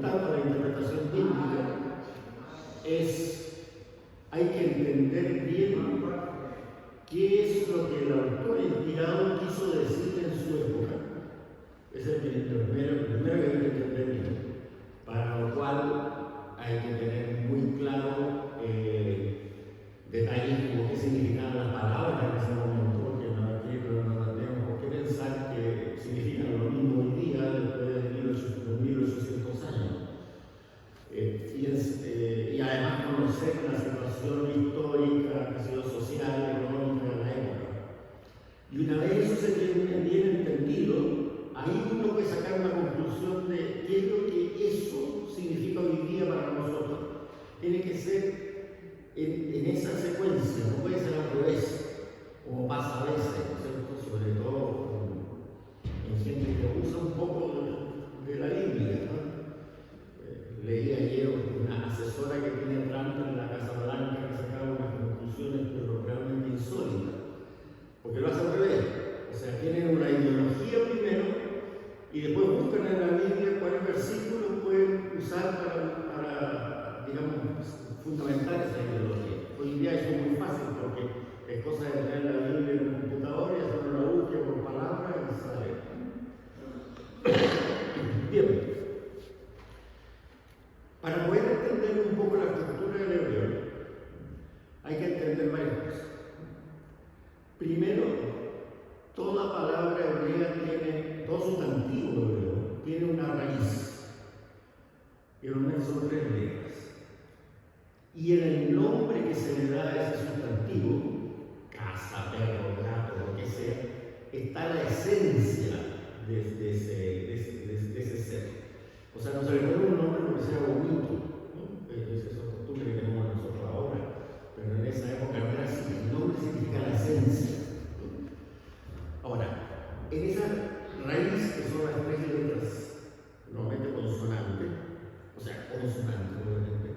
dificultad para la interpretación bíblica hay que entender bien qué es lo que el autor inspirado quiso decir en su época. Ese es lo primero que hay que entender bien, para lo cual hay que tener muy claro detalles como qué significaban las palabras en ese momento, porque no tenemos por qué pensar que significan lo mismo hoy día después de 1800 años. Y además conocer la situación histórica, social, económica de la época. Y una vez eso se tiene bien entendido, ahí uno puede sacar una conclusión de qué es lo que eso significa hoy día para nosotros. Tiene que ser en esa secuencia, no puede ser al revés, como pasa a veces, ¿no es cierto? Sobre todo en gente que usa un poco de la Biblia, ¿no? Leí ayer una asesora que tiene Trump en la Casa Blanca que sacaba unas conclusiones pero realmente insólitas, porque lo hace al revés. O sea, tienen una ideología primero y después buscan en la Biblia cuáles versículos pueden usar para digamos, fundamentar esa ideología. Hoy en día eso es muy fácil porque es cosa de tener la Biblia en el computador y hacer una búsqueda por palabras y sale. Bien. Para poder entender un poco la estructura del hebreo, hay que entender varias cosas. Primero, toda palabra hebrea tiene, todo sustantivo hebreo tiene una raíz, que normalmente son 3 letras. Y en el nombre que se le da a ese sustantivo, casa, perro, gato, lo que sea, está la esencia de ese ser. O sea, no se le pone un nombre porque sea bonito, ¿no? Esa es otra costumbre que tenemos nosotros ahora, pero en esa época no era así. El nombre significa la esencia, ¿no? Ahora, en esa raíz que son las 3 letras, normalmente consonante, o sea, consonante, obviamente,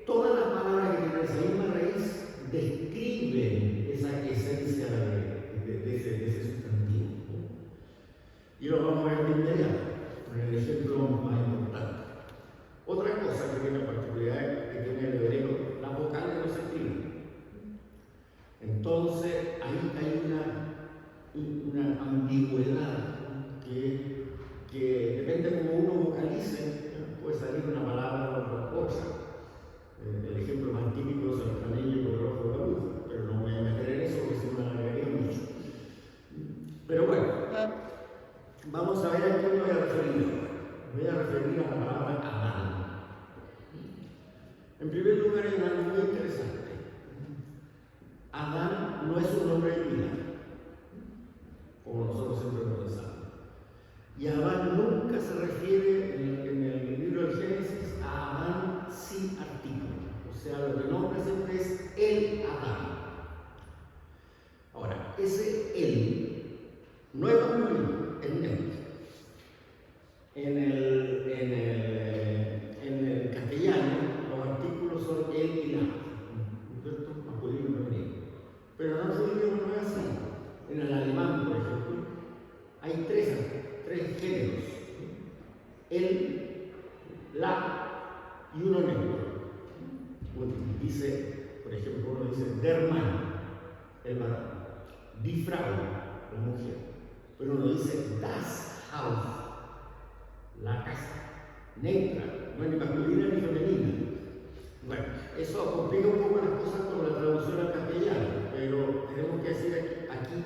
todas las palabras que tienen esa misma raíz describen esa esencia de ese sustantivo, ¿no? Y lo vamos a ver de inmediato. El ejemplo más importante. Otra cosa que tiene la particularidad que tiene el hebreo, las vocales no se escriben. Entonces, ahí hay una ambigüedad que depende de cómo uno vocalice, puede salir una palabra o otra cosa. El ejemplo más típico es el canillo por el ojo de la aguja, pero no me voy a meter en eso porque si no me alargaría mucho. Pero bueno, vamos a ver a qué me voy a referir. Me voy a referir a la palabra Adán. En primer lugar, hay algo muy interesante. Adán no es un nombre de vida, como nosotros siempre lo pensamos. Y Adán nunca se refiere en el libro del Génesis a Adán sin artículo. O sea, lo que nombra siempre es el Adán. Ahora, ese él no es masculino, es neutro. En el castellano, los artículos son él y la, ¿cierto? Masculino y femenino. Pero en nuestro idioma no es así. En el alemán, por ejemplo, hay tres géneros: él, la y uno neutro. Dice, por ejemplo, uno dice der Mann, el varón, die Frau, la mujer. Pero uno dice das Haus, la casa, neutra, no es ni masculina ni femenina. Bueno, eso complica un poco las cosas con la traducción al castellano, pero tenemos que decir aquí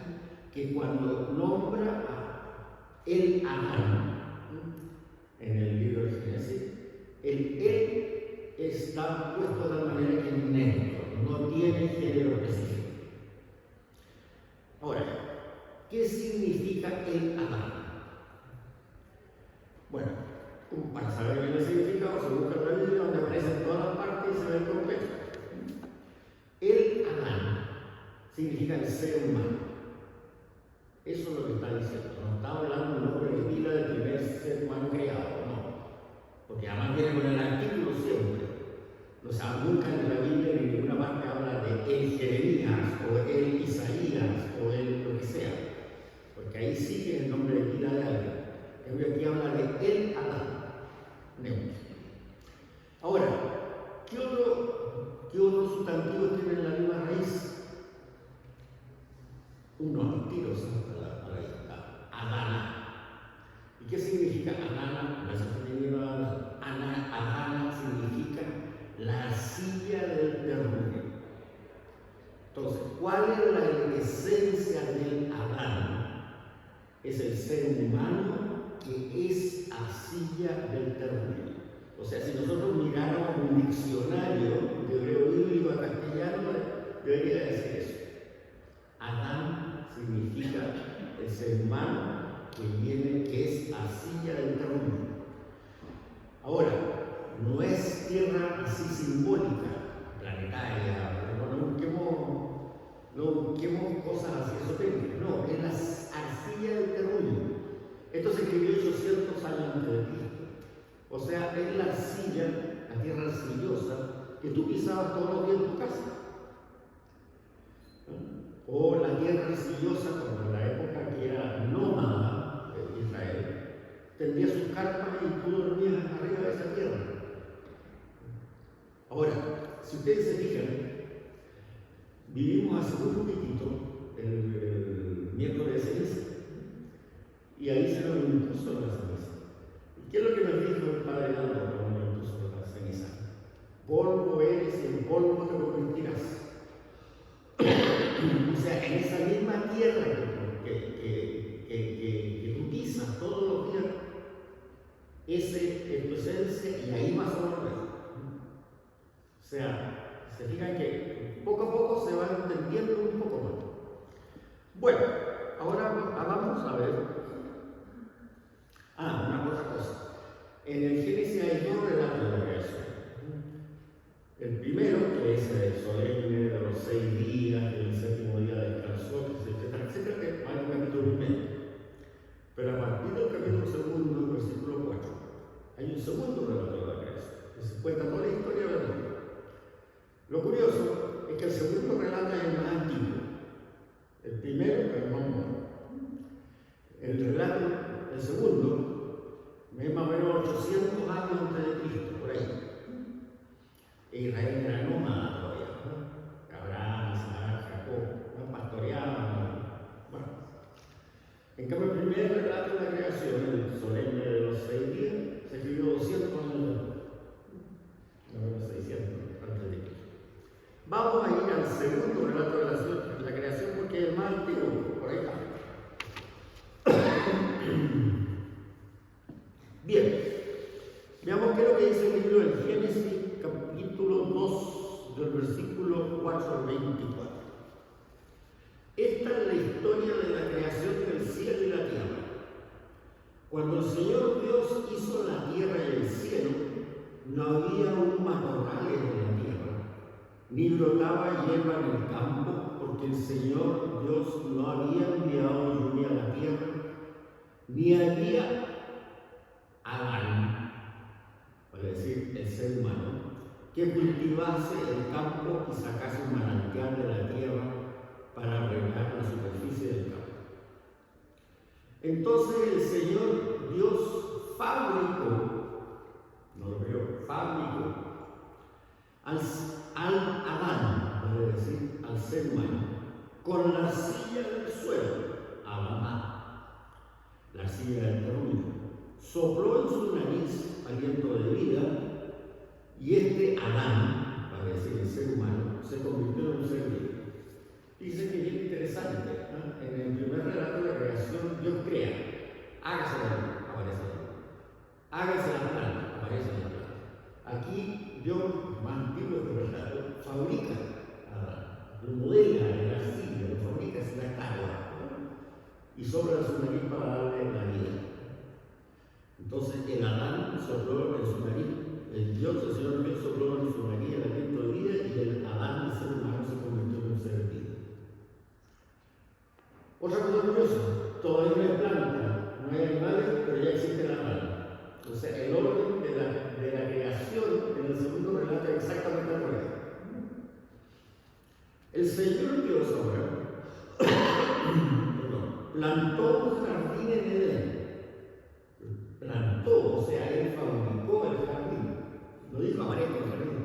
que cuando nombra a el Adán en el libro de Génesis, el él está puesto de tal manera que es neutro, no tiene género específico. Ahora, ¿qué significa el Adán? Bueno, para saber bien el significado, se busca en la Biblia donde aparecen todas las partes y se ve el contexto. El Adán significa el ser humano. Eso es lo que está diciendo. No está hablando de un hombre de vida del primer ser humano creado, no. Porque además viene con el artículo siempre. O sea, nunca en la Biblia ni en ninguna parte habla de el Jeremías o el Isaías o el lo que sea. Porque ahí sí que es el nombre de vida de alguien. En cambio aquí habla de el Adán. unos tiros para ahí. Adana. ¿Y qué significa Adana? No es el femenino Adana. Adana significa la arcilla del terruño. Entonces, ¿cuál es la esencia del Adán? Es el ser humano que es arcilla del terruño. O sea, si nosotros miráramos un diccionario de hebreo bíblico a castellano, debería decir eso. Adán significa el ser humano que es arcilla del terruño. Ahora, no es tierra así simbólica, planetaria, no busquemos cosas así esotéricas, no, es la arcilla del terruño. Esto se escribió 800 años antes de Cristo. O sea, es la arcilla, la tierra arcillosa, que tú pisabas todos los días en tu casa. O la tierra arcillosa, como en la época que era nómada de Israel, tendría sus carpas y tú dormías arriba de esa tierra. Ahora, si ustedes se fijan, vivimos hace muy poquitito el miércoles de ceniza, y ahí se nos impuso la ceniza. ¿Y qué es lo que nos dijo el Padre Nando cuando nos impuso la ceniza? Polvo eres y en polvo te convertirás. O sea, en esa misma tierra que tú pisas todos los días, ese es tu esencia y ahí vas a volver. O sea, se fijan que poco a poco se va entendiendo un poco más. Bueno, ahora vamos a ver. Una otra cosa. En el Génesis hay dos relatos de la creación. El primero, que es el solemne de los 6 días, el séptimo día descansó, etcétera, etcétera, que hay un capítulo primero. Pero a partir del capítulo segundo, versículo 4, hay un segundo relato de la creación, que se cuenta toda la historia de la Biblia. Lo curioso es que el segundo relato es el más antiguo. El primero es el más nuevo. El segundo, es más o menos 800 años antes de Cristo, por ahí. Israel era nómada todavía, ¿no? Abraham, Isaac, Jacob, no pastoreaban. Bueno, en cambio, el primer relato de la creación, el solemne de los 6 días, se escribió 200 años después. No menos 600 antes de Cristo. Vamos a ir al segundo relato de la creación porque es el más antiguo, por ahí está. Bien, veamos qué es lo que dice el libro del Génesis, capítulo 2, del versículo 4 al 24. Esta es la historia de la creación del cielo y la tierra. Cuando el Señor Dios hizo la tierra y el cielo, no había un matorral en la tierra, ni brotaba hierba en el campo, porque el Señor Dios no había enviado lluvia a la tierra, ni había Adán, es decir, el ser humano, que cultivase el campo y sacase un manantial de la tierra para regar la superficie del campo. Entonces el Señor Dios fabricó al Adán, es decir, al ser humano, con la arcilla del suelo, Adán, la arcilla del terruño. Sopló en su nariz aliento de vida y este Adán, para decir el ser humano, se convirtió en un ser vivo. Dice que es bien interesante, ¿no? En el primer relato de la creación, Dios crea, hágase la luz, aparece la luz, hágase la planta, aparece la planta. Aquí Dios, más antiguo que el relato, fabrica a Adán, lo modela en la arcilla, lo fabrica en la tabla, ¿no? Y sopla su nariz para darle la vida. Entonces el Adán sopló en su nariz, el Dios, el Señor Dios sopló en su nariz el aliento de vida y el Adán, el ser humano, se convirtió en un ser vivo. Otra cosa curiosa, todavía no hay planta, no hay animales, pero ya existe la planta. O sea, el orden de la creación en el segundo relato es exactamente al revés. El Señor Dios ahora plantó un jardín en Edén. Plantó, o sea, él fabricó el jardín. Lo dijo aparece el jardín.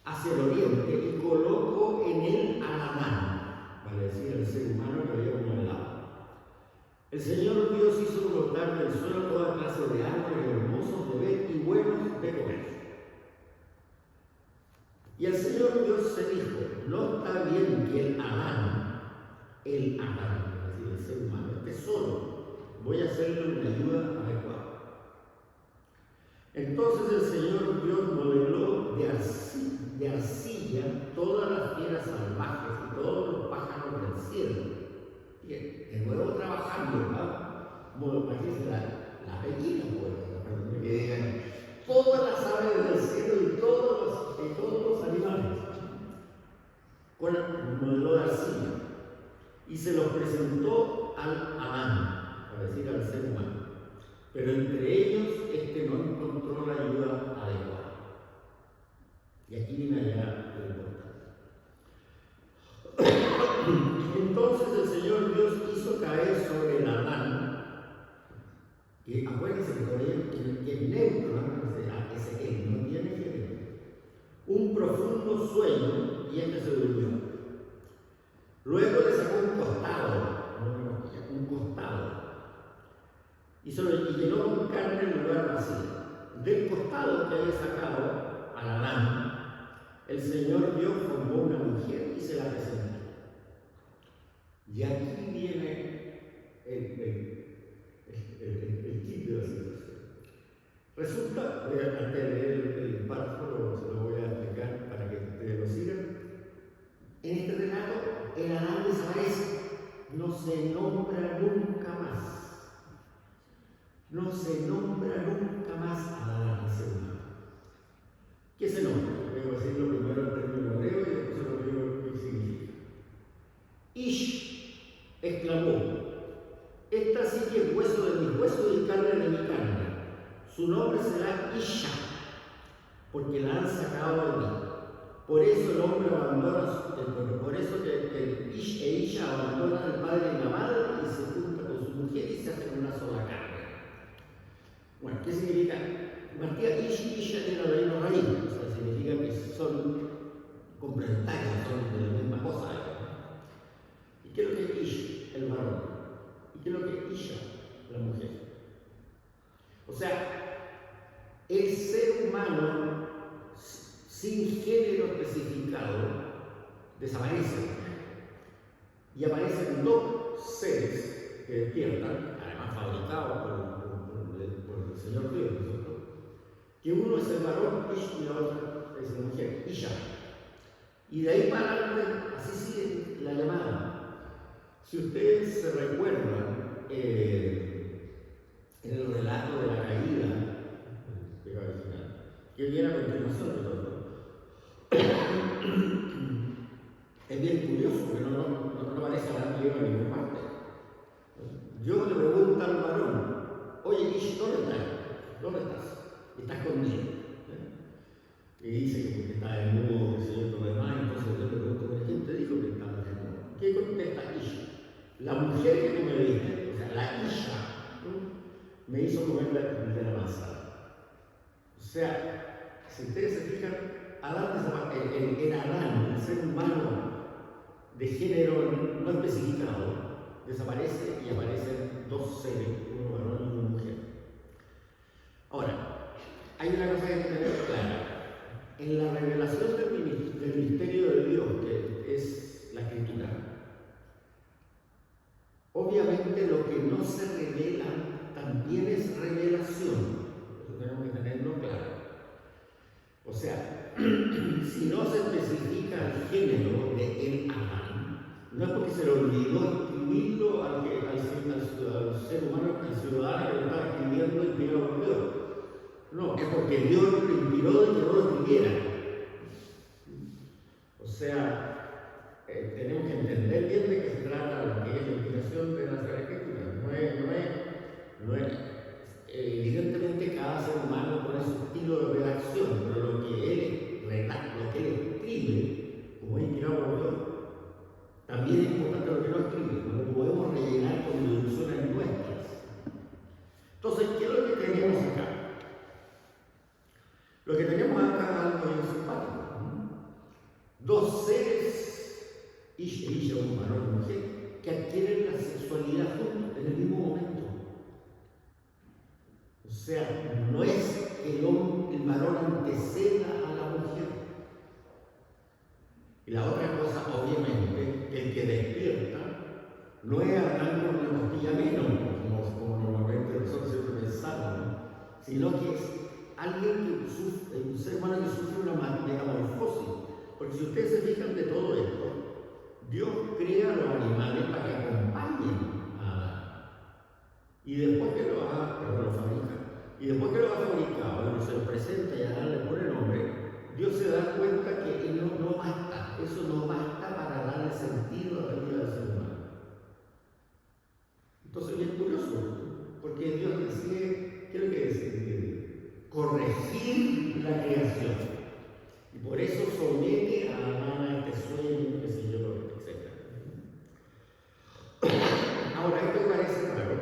Hacia el oriente y colocó en él a Adán, vale decir, el El Señor Dios hizo brotar del suelo toda clase de árboles hermosos de ver y buenos de comer. Y el Señor Dios se dijo, no está bien que el Adán, es decir, el ser humano, esté solo. Voy a hacerle una ayuda adecuada. Entonces el Señor Dios modeló de arcilla todas las fieras salvajes y todos los pájaros del cielo. Bien, de nuevo trabajando, imagínense la gallina, pues, que digan, todas las aves del cielo y todos los animales, con el modelo de arcilla, y se los presentó al Adán, para decir al ser humano. Pero entre ellos no encontró la ayuda adecuada. Y aquí viene ya lo importante. Entonces el Señor Dios hizo caer sobre el Adán, que acuérdense que es neutro, ese él no tiene género, un profundo sueño, y se durmió. Luego le sacó un costado, y llenó con carne el lugar vacío. Del costado que había sacado al Adán, el Señor Dios formó una mujer y se la presentó. Y aquí viene el kit de la situación. Resulta, antes de leer el párrafo, se lo voy a explicar para que ustedes lo sigan. En este relato, el Adán desaparece, no se nombra nunca más. No se nombra nunca más a Adán, el ser humano. ¿Qué se nombra? Voy a decirlo primero en términos hebreos y después se lo digo qué significa. Ish exclamó: esta sí que es hueso de mis huesos y carne de mi carne. Su nombre será Isha, porque la han sacado de mí. Por eso el hombre abandona, por eso que el Ish e Isha abandonan al padre y la madre y se juntan con su mujer y se hacen una sola carne. Bueno, ¿qué significa? Matías Ish y Isha tienen la misma raíz, o sea, significa que son complementarios, son de la misma cosa. ¿Y qué es lo que es Ish? El varón. ¿Y qué es lo que es Isha? La mujer. O sea, el ser humano sin género especificado desaparece y aparecen dos seres que despiertan, además fabricados por el Señor Dios, ¿no? Que uno es el varón Ish y la otra es la mujer, Isha. Y de ahí para adelante, así sigue la llamada. Si ustedes se recuerdan, en el relato de la caída, el pecado original, que viene a continuación de todo. Es bien curioso porque no parece Adán que llega a ninguna parte. Dios le pregunta al varón: oye, Ish, ¿dónde estás? ¿Dónde estás? Está escondido. Y dice que porque está desnudo, que se yo, todo demás. Entonces yo le pregunto: ¿quién te dijo que estaba desnudo? ¿Qué contesta Ish? La mujer que tú me diste, o sea, la Isha, me hizo comer de la manzana. O sea, si ustedes se fijan, el Adán, el ser humano de género no especificado, desaparece y aparecen dos seres, uno varón y una mujer. Ahora, hay una cosa que hay que tener clara. En la revelación del misterio de Dios, que es la Escritura, obviamente lo que no se revela también es revelación. Eso tenemos que tenerlo claro. O sea, si no se especifica el género de el Adán, no es porque se le olvidó escribirlo al ser humano, al ciudadano que lo estaba escribiendo inspirado por Dios. No, es porque Dios lo inspiró de que no lo escribiera. O sea, tenemos que entender bien de qué se trata lo que es la inspiración de la Sagrada Escritura. No es evidentemente cada ser humano pone su estilo de redacción, pero lo que él redacta, lo que él escribe, como es inspirado por Dios, también es importante lo que no escribe, no lo podemos rellenar con deducciones nuestras. Entonces, ¿qué es lo que tenemos acá? Lo que tenemos acá es algo bien simpático. Dos seres, Ish e Isha, un varón y una mujer, que adquieren la sexualidad juntos, en el mismo momento. O sea, no es que el varón anteceda a la mujer. Y la otra cosa, obviamente, el que despierta no es Adán con una costilla menos, como normalmente nosotros siempre pensamos, ¿no? Sino que es alguien que sufre, un ser humano que sufre una metamorfosis. Porque si ustedes se fijan de todo esto, Dios crea a los animales para que acompañen a Adán. Y después que lo fabrica. Y después que lo ha fabricado, bueno, se lo presenta y a Adán le pone nombre, Dios se da cuenta que no basta, eso no basta para darle sentido a la vida del ser humano. Entonces es curioso, porque Dios decide, ¿qué es lo que decide? Corregir la creación. Y por eso somete a Adán a este sueño, qué sé yo, etc. Ahora, esto parece raro,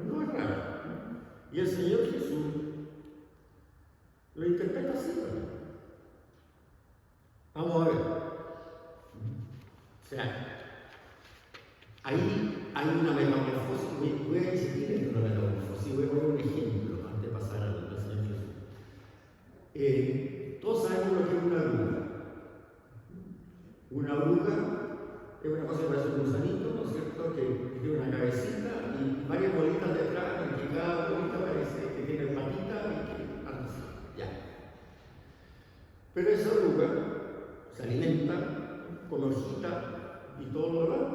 no es raro. Y el Señor Jesús lo interpreta así, ¿no? Vamos a ver. O sea, ahí hay una metamorfosis. Voy a insistir en una metamorfosis. Voy a poner un ejemplo antes de pasar al Señor Jesús. Todos sabemos lo que es una oruga. Una oruga es una cosa que parece un gusanito, ¿no es cierto? Que tiene una cabecita y varias bolitas detrás, y que cada bolita parece que tiene patita y que anda así. Ya. Pero esa oruga se alimenta, come hojita y todo lo demás,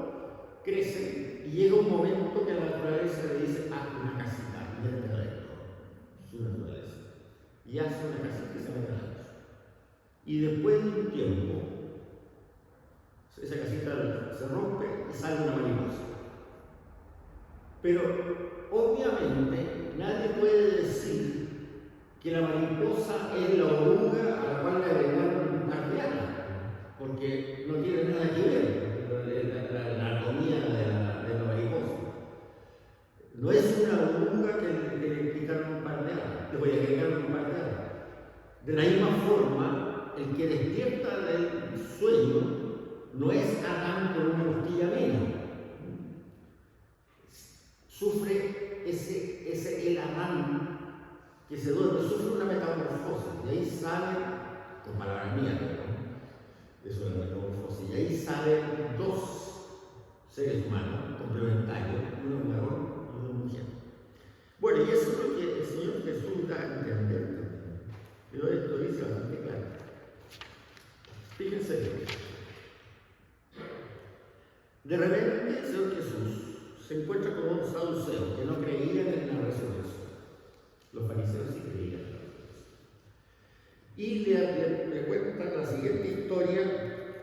crece y llega un momento que la naturaleza le dice: haz una casita, métete adentro. Su naturaleza. Y hace una casita y se mete adentro. Y después de un tiempo, esa casita se rompe y sale una mariposa. Pero obviamente nadie puede decir que la mariposa es la oruga a la cual le agregaron un par de alas, porque no tiene nada que ver la anatomía de la mariposa. No es una oruga que le quitaron un par de alas, le voy a agregar un par de alas. De la misma forma, el que despierta del sueño no es Adán con una costilla menos. Sufre el Adán que se duerme, sufre una metamorfosis. Y ahí sale, con palabras mías, ¿no? Eso es la metamorfosis. Y ahí salen dos seres humanos complementarios, uno varón y una mujer. Bueno, y eso es lo que el Señor Jesús da a entender también. Pero esto dice bastante claro. Fíjense bien. De repente el Señor Jesús se encuentra con unos saduceos que no creían en la resurrección. Los fariseos sí creían en la resurrección. Y le cuentan la siguiente historia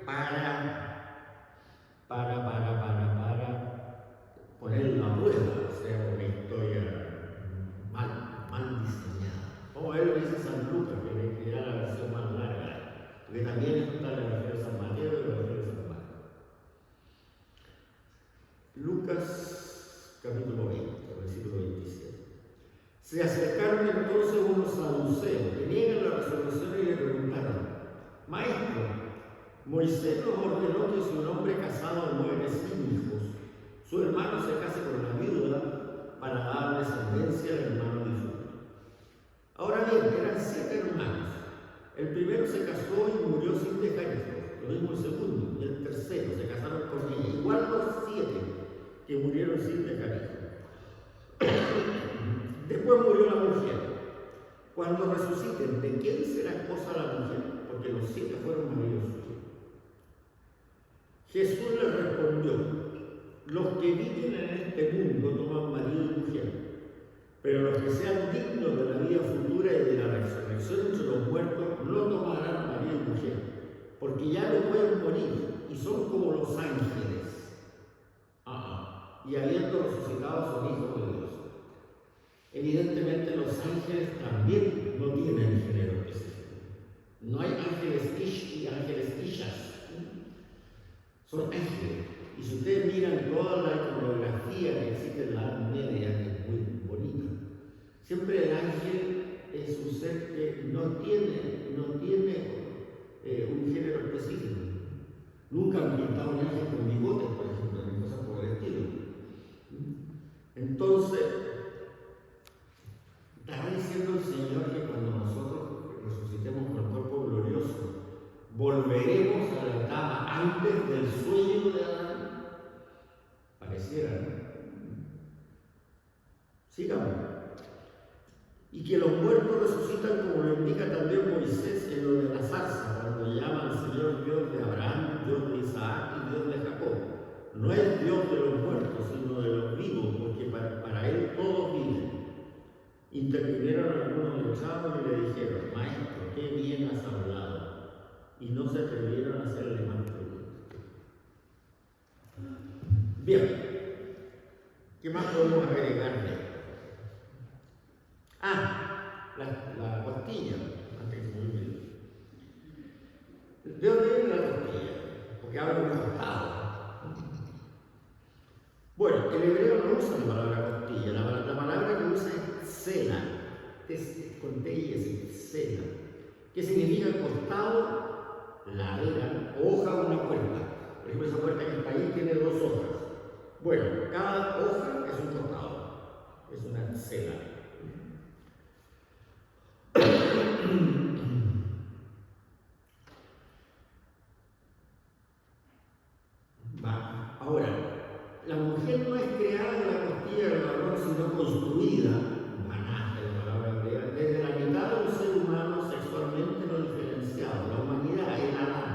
para ponerlo a prueba, o sea, una historia mal diseñada. Como él lo dice San Lucas, que era la versión más larga, porque también está la versión de San Mateo y la versión de San Marcos. Lucas capítulo 20, versículo 27. Se acercaron entonces unos saduceos que niegan la resurrección y le preguntaron: Maestro, Moisés nos ordenó que si un hombre casado muere sin hijos, su hermano se case con la viuda para dar descendencia al hermano difunto. Ahora bien, eran 7 hermanos. El primero se casó y murió sin dejar hijos. Lo mismo el segundo y el tercero se casaron con ella. Igual los 7 que murieron sin dejar hijos. Después murió la mujer. Cuando resuciten, ¿de quién será esposa la mujer? Porque los 7 fueron maridos suyos. Jesús les respondió: los que viven en este mundo toman marido y mujer, pero los que sean dignos de la vida futura y de la resurrección entre los muertos no tomarán marido y mujer, porque ya no pueden morir y son como los ángeles. Y habiendo resucitado son hijos de Dios. Evidentemente los ángeles también no tienen género específico. No hay ángeles ish y ángeles ishas. Son ángeles. Y si ustedes miran toda la iconografía que existe en la Edad Media, que es muy bonita, siempre el ángel es un ser que no tiene un género específico. Nunca han pintado un ángel con bigotes, por ejemplo, ni cosas por el estilo. quisieran. Sigamos. Y que los muertos resucitan, como lo indica también Moisés en lo de la zarza, cuando llama al Señor Dios de Abraham, Dios de Isaac y Dios de Jacob. No es Dios de los muertos, sino de los vivos, porque para Él todos viven. Intervinieron algunos letrados y le dijeron: Maestro, qué bien has hablado. Y no se atrevieron a hacerle más preguntas. Bien, ¿qué más podemos agregar de esto? La costilla, antes que se me olvide. ¿De dónde viene la costilla? Porque habla de un costado. Bueno, el hebreo no usa la palabra costilla, la palabra que usa es sena, con T y S, sena, que significa costado, ladera, hoja o una puerta. Por ejemplo, esa puerta que está ahí tiene 2 hojas. Bueno, cada hoja es un costado, es una sena. Ahora, la mujer no es creada de la costilla del varón, sino construida, manaje, la palabra hebrea, desde la mitad de un ser humano sexualmente no diferenciado. La humanidad, el Adán,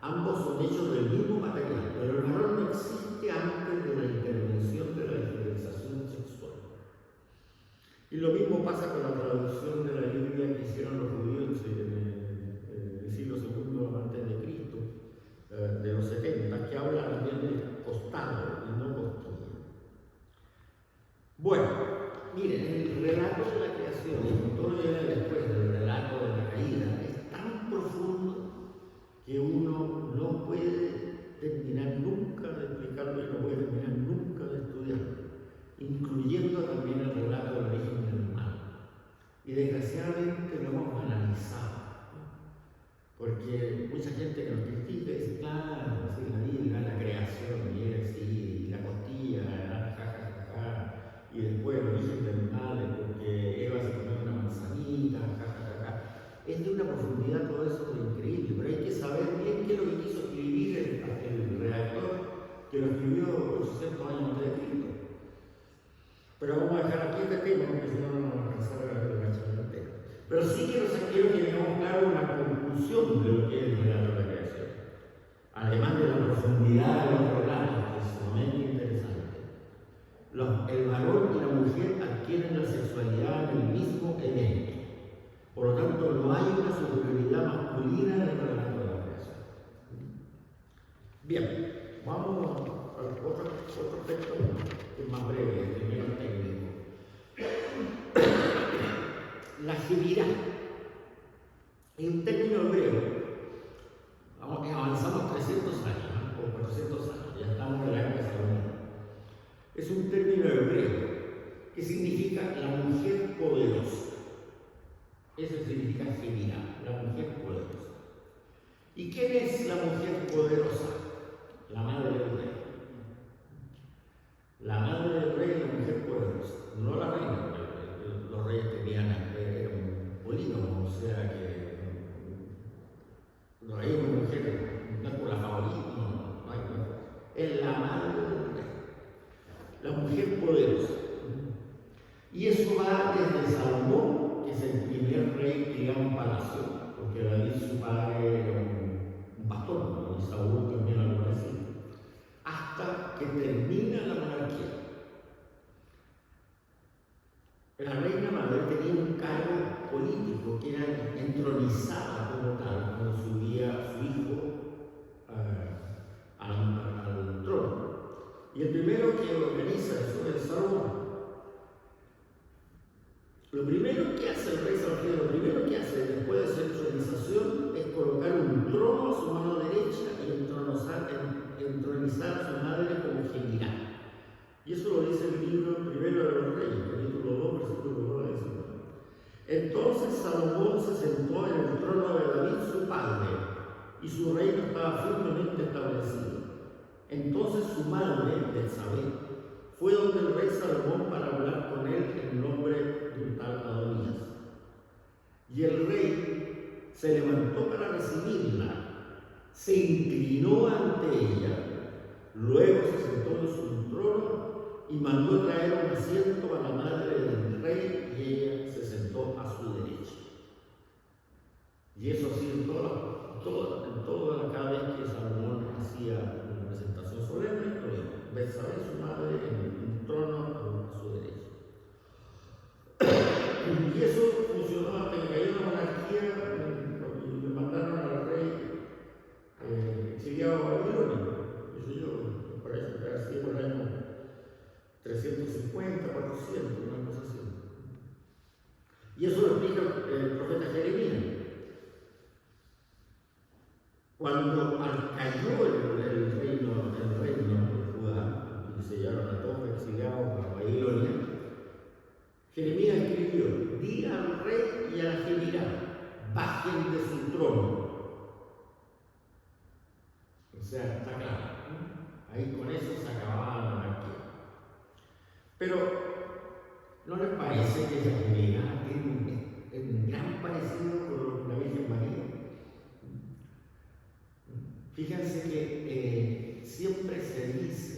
ambos son hechos del mismo material, pero el varón no existe antes de la intervención de la diferenciación sexual. Y lo mismo pasa con la traducción de la Biblia que hicieron los judíos en el siglo II antes de Cristo, de los 70, que habla también de costado y no costilla. Bueno, miren, el relato de la creación, y todo viene después del relato de la caída, es tan profundo que uno no puede terminar nunca de explicarlo y no puede terminar nunca de estudiarlo, incluyendo también el relato del origen del mal. Y desgraciadamente lo hemos analizado, porque mucha gente que nos critica dice: claro, sí, la Biblia, la creación, y es así, la costilla, y después el origen del mal, porque Eva se comió una manzanita, Es de una profundidad todo eso increíble, pero hay que saber bien qué es lo que quiso escribir el redactor que lo escribió 800 años antes de Cristo. Pero vamos a dejar aquí este tema, porque si no, no vamos a alcanzar a ver la charla entera. Pero sí quiero que tengamos claro una conclusión de lo que es el relato de la creación. Además de la profundidad de los relatos, que es sumamente interesante. El varón y la mujer adquieren la sexualidad en el mismo evento. Por lo tanto, no hay una superioridad masculina en el relato de la creación. Bien, vamos a otro texto que es más breve, es menos técnico. La Gevirá es un término hebreo. Avanzamos 300 años, o 400 años, ya estamos en la época de Salomón. Es un término hebreo que significa la mujer poderosa. Eso significa Gevirá, la mujer poderosa. ¿Y quién es la mujer poderosa? La madre del rey. La madre del rey es la mujer poderosa, no la reina. Los reyes tenían un polígono, o sea que no hay una mujer, no es por la favorita, no hay una. Es la madre del rey, la mujer poderosa. Y eso va desde Salomón, que es el primer rey que llega a un palacio, porque David, su padre, era un pastor, y Saúl también algo parecido, hasta que termina la monarquía. La reina madre tenía un cargo político que era entronizada como tal cuando subía su hijo al trono. Y el primero que organiza eso es Salomón. Lo primero que hace el rey Salomón, lo primero que hace después de su entronización es colocar un trono a su mano derecha y entronizar a su madre como Gevirá. Y eso lo dice el libro primero de los Reyes, capítulo 2, versículo 2 de 19. Entonces Salomón se sentó en el trono de David, su padre, y su reino estaba firmemente establecido. Entonces su madre, Betsabé, fue donde el rey Salomón para hablar con él en nombre de un tal Adonías. Y el rey se levantó para recibirla, se inclinó ante ella, Luego se sentó en su trono y mandó traer un asiento a la madre del rey y ella se sentó a su derecha. Y eso así en toda cada vez que Salomón hacía una presentación solemne, lo mismo. Betsabé, su madre, en un trono a su derecha. Y eso funcionó hasta que cayó la monarquía y le mandaron al rey exiliado a Babilonia. Me parece que así por el año 350, 400, una cosa así. Y eso lo explica el profeta Jeremías. Cuando cayó el reino de Judá y se llevaron a todos exiliados a Babilonia, Jeremías escribió: di al rey y a la general, bajen de su trono. O sea, está claro. Ahí con eso se acababa la monarquía. Pero, ¿no les parece que esa general es un gran parecido con la Virgen María? Fíjense que siempre se dice,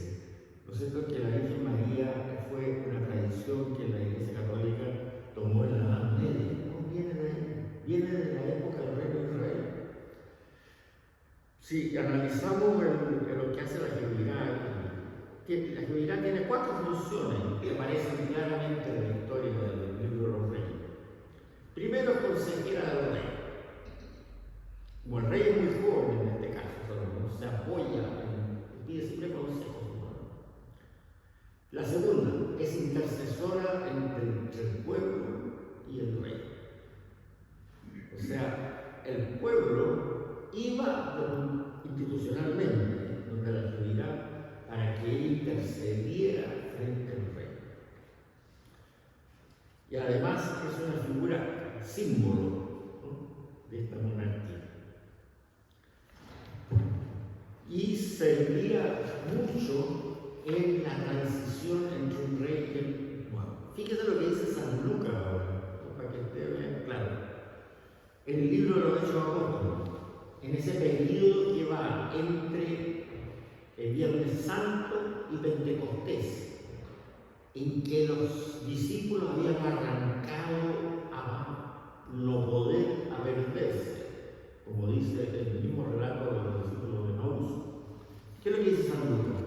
¿no es cierto?, que la Virgen María fue una tradición que la Iglesia Católica tomó en la Edad Media. No viene de ahí, viene de la época del Reino de Israel. Si analizamos lo que hace la Jebirá tiene 4 funciones que aparecen claramente en la historia del libro de los Reyes. Primero, consejera del rey. Como el rey es muy joven en este caso, se apoya, pide siempre consejos. La segunda es intercesora entre el pueblo y el rey. O sea, el pueblo iba institucionalmente donde la Jebirá para que él intercediera frente al rey. Y además es una figura símbolo, ¿no?, de esta monarquía. Y servía mucho en la transición entre un rey y el nuevo. Fíjese lo que dice San Lucas ahora, para que esté bien claro. En el libro de los Hechos Apóstoles, en ese periodo que va entre el Viernes Santo y Pentecostés, en que los discípulos habían arrancado a no poder a perderse, como dice el mismo relato de los discípulos de Maús. ¿Qué es lo que dice San Lucas?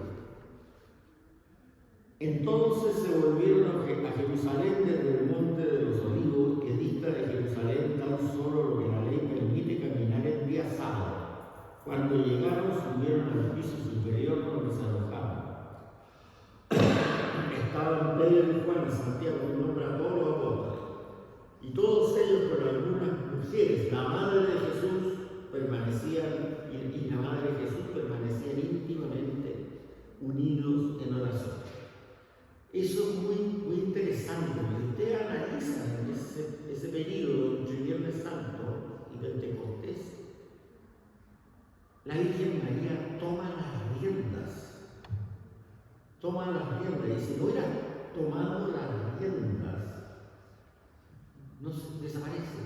Entonces se volvieron a Jerusalén desde el monte de los Olivos, que dista de Jerusalén tan solo lo que la ley permite caminar en día sábado. Cuando llegaron, subieron al piso superior donde se alojaban. Estaban Pedro y Juan y Santiago, que nombra a todos los apóstoles, y todos ellos con algunas mujeres. La madre de Jesús permanecían, y la madre de Jesús permanecían íntimamente unidos en oración. Eso es muy interesante, porque usted analiza ese periodo entre Viernes Santo y Pentecostés. La Virgen María toma las riendas, y si no hubiera tomado las riendas, desaparece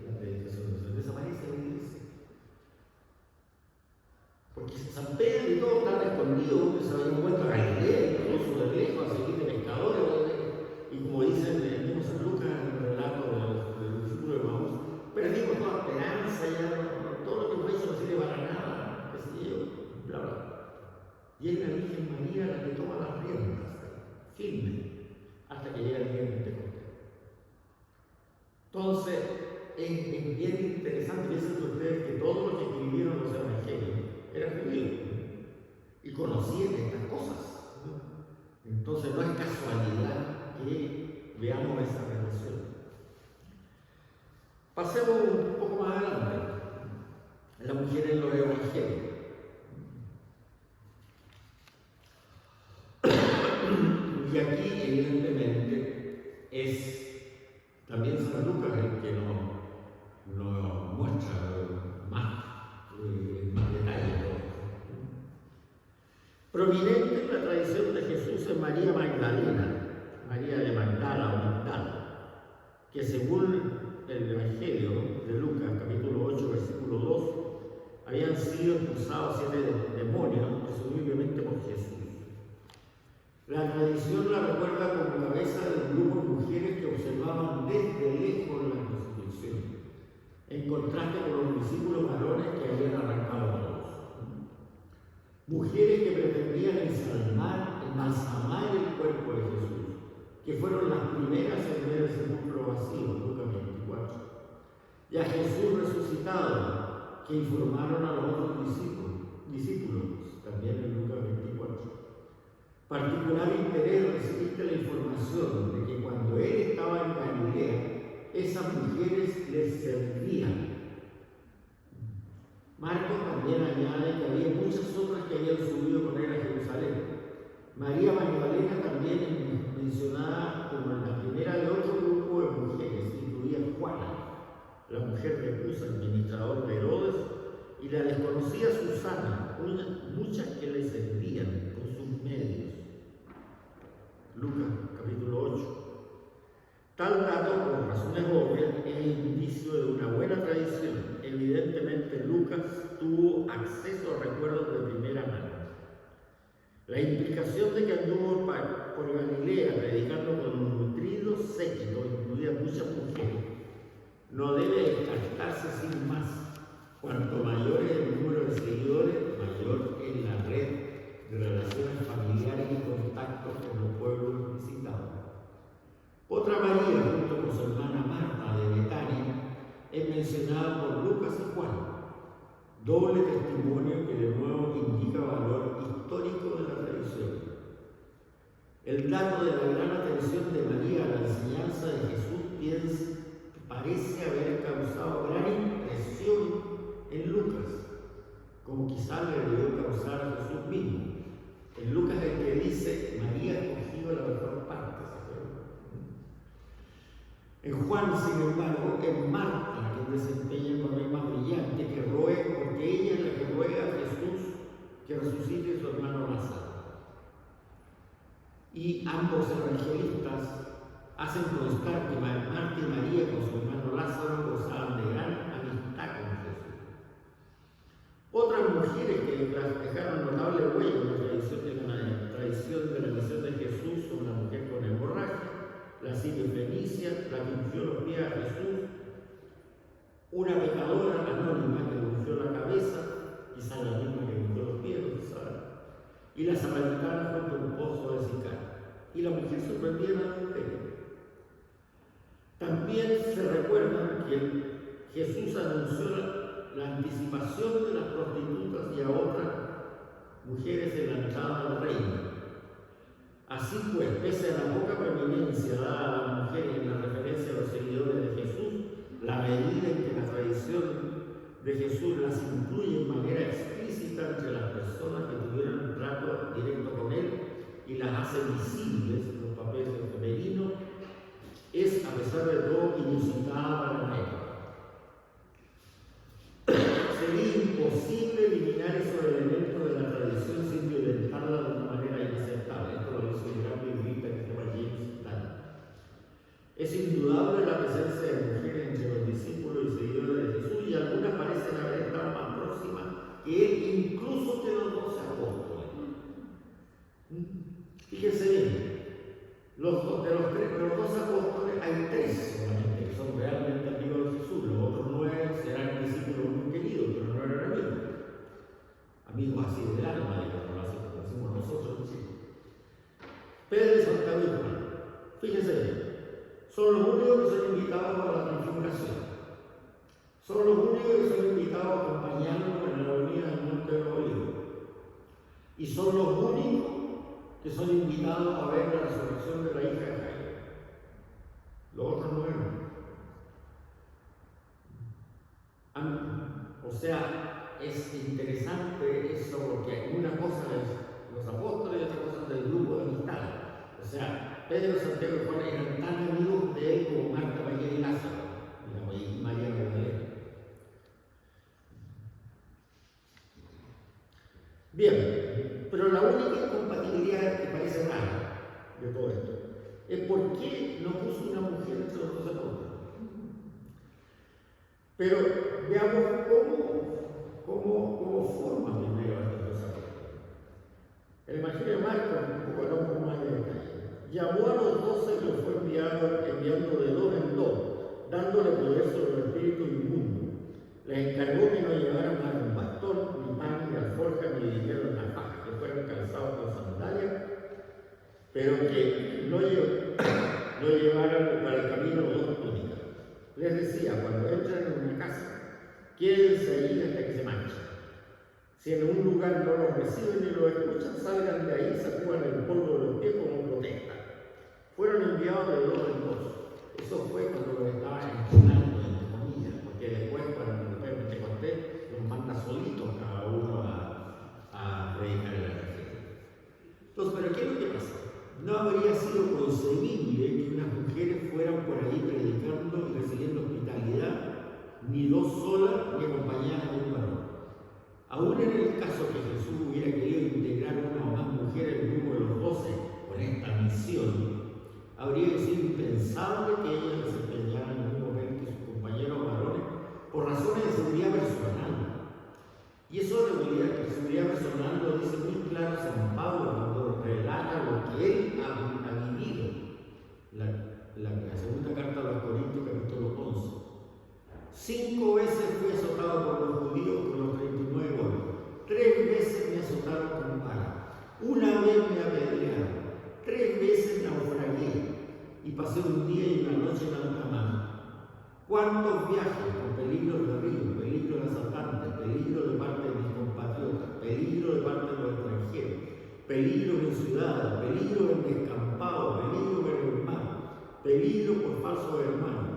la predicación, desaparece la iglesia. Porque San Pedro y todo están escondidos, que se habían vuelto a Galilea, incluso de lejos, a seguir de pescadores, y como dice el mismo San Lucas en el relato del discípulo de Maús, perdimos toda esperanza, ya todo lo que fue eso no sirve para nada, qué sé yo, bla bla. Y es la Virgen María la que toma las riendas, firme, hasta que llega el día de Pentecostés. Entonces, es bien interesante, piensen ustedes que todos los que escribieron los evangelios eran judíos y conocían estas cosas. Entonces no es casualidad que veamos esa relación. Pasemos un poco más adelante. La mujer en los evangelios. Y aquí, evidentemente, es también San Lucas el que nos muestra más detalle. Prominente en la tradición de Jesús es María Magdalena, María de Magdala o Magdala, que según el Evangelio de Lucas, capítulo 8, versículo 2, habían sido expulsados 7 demonios, presumiblemente por Jesús. La tradición la recuerda como cabeza de un grupo de mujeres que observaban desde lejos la crucifixión, en contraste con los discípulos varones que habían arrancado a todos. Mujeres que pretendían embalsamar el cuerpo de Jesús, que fueron las primeras en ver el sepulcro vacío, Lucas 24. Y a Jesús resucitado, que informaron a los otros discípulos, también en Lucas 24. Particular interés recibiste la información de que cuando él estaba en Galilea, esas mujeres les servían. Marcos también añade que había muchas otras que habían subido con él a Jerusalén. María Magdalena también es mencionada como la primera de otro grupo de mujeres, incluida Juana, la mujer de Cusa, administrador de Herodes, y la desconocida Susana, muchas que le servían con sus medios. Lucas capítulo 8. Tal dato, por razones obvias, es indicio de una buena tradición. Evidentemente, Lucas tuvo acceso a recuerdos de primera mano. La implicación de que anduvo por Galilea predicando con un nutrido séquito, incluidas muchas mujeres, no debe descartarse sin más. Cuanto mayor es el número de seguidores, mayor es la red de relaciones familiares y contactos con los pueblos visitados. Otra María, junto con su hermana Marta de Betania, es mencionada por Lucas y Juan. Doble testimonio que de nuevo indica valor histórico de la tradición. El dato de la gran atención de María a la enseñanza de Jesús parece haber causado gran impresión en Lucas, como quizá le debió causar a Jesús mismo. En Lucas el que dice, María ha escogido la mejor parte. En Juan, sin embargo, es Marta quien desempeña el papel más brillante, que ruega, porque ella es la que ruega a Jesús que resucite a su hermano Lázaro. Y ambos evangelistas hacen constar que Marta y María con su hermano Lázaro gozaban de gran amistad con Jesús. Otras mujeres que dejaron notable huella en la tradición de la misión de Jesús son la mujer con hemorragia, la siria fenicia, la que ungió los pies a Jesús, una pecadora anónima que le ungió la cabeza, quizá la misma que ungió los pies, no se sabe, y la samaritana junto a un pozo de Sicar. Y la mujer sorprendida en adulterio. También se recuerda que Jesús anunció la anticipación de las prostitutas y a otras mujeres en la entrada al reino. Así pues, pese a la poca preeminencia dada a las mujeres en la referencia a los seguidores de Jesús, la medida en que la tradición de Jesús las incluye en manera explícita entre las personas que tuvieron un trato directo con él y las hace visibles en los papeles femeninos, es, a pesar de todo, inusitada para la época. Sería imposible eliminar esos elementos de la tradición sin violentarla de una manera inaceptable. Esto lo dice el gran biblista que se llama James Dunn. Es indudable la presencia de mujeres entre los discípulos y seguidores de Jesús, y algunas parecen haber estado más próximas que él, incluso que los 12 apóstoles. Fíjense bien, de los 12 apóstoles hay 3 solamente que son realmente amigos de Jesús. Los otros 9 serán discípulos muy queridos, pero no eran amigos. Amigos así del alma, digamos, así como decimos nosotros, sí. Pedro y Santiago y Juan. Fíjense bien, son los únicos que son invitados a la transfiguración. Son los únicos que son invitados a acompañarnos en la avenida del Monte de los Olivos. Y son los únicos que son invitados a ver la resurrección de la hija de Jairo. Los otros no eran. O sea, es interesante eso porque una cosa es los apóstoles y otra cosa es el grupo de amistad. O sea, Pedro, Santiago y Juan eran tan amigos de él como Marta, María y Lázaro, y María Magdalena. Bien, pero la única incompatibilidad que parece rara de todo esto es por qué no puso una mujer entre los 12 apóstoles. Pero veamos cómo cómo forma primero estas dos apóstoles. El Evangelio de Marcos, un poco más de detalle. Llamó a los 12 y los fue enviando de dos en dos, dándole poder sobre el espíritu inmundo. Les encargó que no llevaran más un bastón, ni pan, ni alforja, ni dinero en la faja, que fueran calzados con sandalias, pero que no llevaran para el camino dos túnicas. Les decía, cuando entren en una casa, quédense ahí hasta que se marchen. Si en un lugar no los reciben ni los escuchan, salgan de ahí y sacudan el polvo de los pies como protesta. Fueron enviados de dos en dos. Eso fue cuando los estaba entrenando, entre comillas, porque después, cuando te conté, los manda solitos cada uno a predicar en la gente. Entonces, ¿pero qué es lo que pasó? No habría sido concebible que unas mujeres fueran por ahí predicando y recibiendo hospitalidad, ni dos solas, ni acompañadas de un varón. Aún en el caso que Jesús hubiera querido integrar una o más mujeres en el grupo de los 12 con esta misión, habría sido impensable que ellas desempeñaran el mismo papel que sus compañeros varones por razones de seguridad personal. Y eso de seguridad personal lo dice muy claro San Pablo cuando relata lo que él ha vivido. La segunda carta a los Corintios, capítulo 11. 5 veces fui azotado por los judíos con los 39 golpes. 3 veces me azotaron con pala. Una vez me apedrearon. 3 veces naufragué y pasé un día y una noche en alta mar. ¿Cuántos viajes con peligro de río, peligro de asaltantes, peligro de parte de mis compatriotas, peligro de parte de los extranjeros, peligro en ciudades, peligro en descampados, peligro en el mar, peligro por falsos hermanos,